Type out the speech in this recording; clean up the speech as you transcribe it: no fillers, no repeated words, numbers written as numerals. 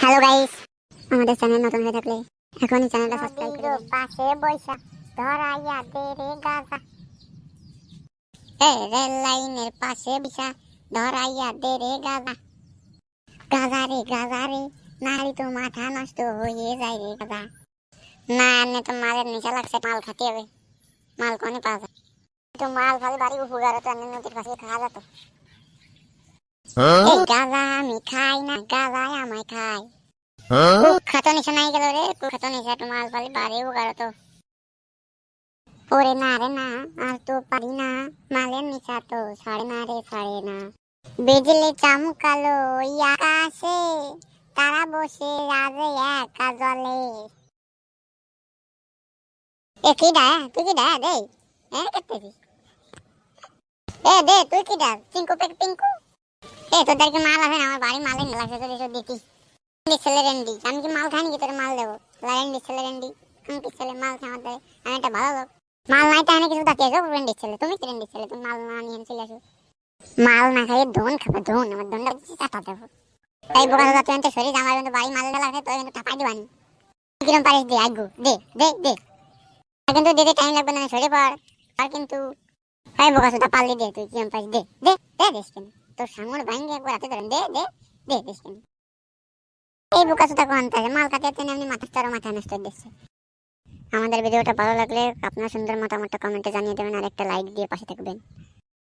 Hello guys, আমাদের channel নতুন হয়ে থাকলে এখনই চ্যানেলটা সাবস্ক্রাইব করে দিন। পাশে বৈশা ধরাইয়া দে রে গাজা, রেল লাইনের পাশে বৈশা ধরাইয়া দে রে গাজা, গাজা রে নাহলে তো মাথা নষ্ট হয়ে যায় রে গাজা। না এমনি তো মালের নেশা লাগছে, মাল খাতে হবে। মাল কোনে পাওয়া যায়? তো মাল খালি বাড়ি উপকার তো এমনি নদীর পাশে খাওয়া যেত। এই গাজা আমি খাই না, গাজায় আমায় খাই। কুখ্যাত নিশা নাই গেল রে, কুখ্যাত নিশা তো মাল পালি বাড়ি উপকার তো। ওরে না রে না, আর তো পারি না, মালের নিশা তো ছাড়ে না রে, ছাড়ে না। বিজলি চমকালো ওই আকাশে, তারা বসে রাজে একা জলে। এ কি ডা, তুই কি ডা দে? করতেছি দে, তুই কি ডা? পিঙ্কু পিঙ্কু তোদেরকে মাল আছে না? আমার বাড়ি মালে লাগছে তো এসব দিতি ছেলে রেন্ডি। আমি কি মাল খাইনি কি তোর মাল দেবো? রেন্ডি ছেলে রেন্ডি, আমি কি ছেলে মাল খাই? আমাদের আমি একটা ভালো লোক, মাল নাই তাহলে কিছু দাঁড়িয়ে যাবো। রেন্ডি ছেলে তুমি, কি রেন্ডি ছেলে? তুমি মাল না নিয়ে চলে আসো। মাল না খাইয়ে ধন খাবে, ধন আমার ধনটা চাপা দেবো। তাই বোকা দাদা তুই শরীর আমার কিন্তু বাড়ি মাল লাগছে তো কিন্তু টাপাই দিবানি। কিরম পারিস দে, আগু দে দে দে, কিন্তু দিতে টাইম লাগবে না, সরে পড়। আর কিন্তু ভাই বোকা দাদা পারলি দে, তুই কিরম পারিস দে দে দে, দেশ কেন তোর সামনে ভাঙ্গে একবার হাতে ধরেন দে দে দে, দেশ কেন? এই বোকা চোদা কোন থাকে মাল কাটে এমনি মাথা নষ্ট দিচ্ছে। আমাদের ভিডিওটা ভালো লাগলে আপনার সুন্দর মতামতটা কমেন্টে জানিয়ে দেবেন আর একটা লাইক দিয়ে পাশে থাকবেন।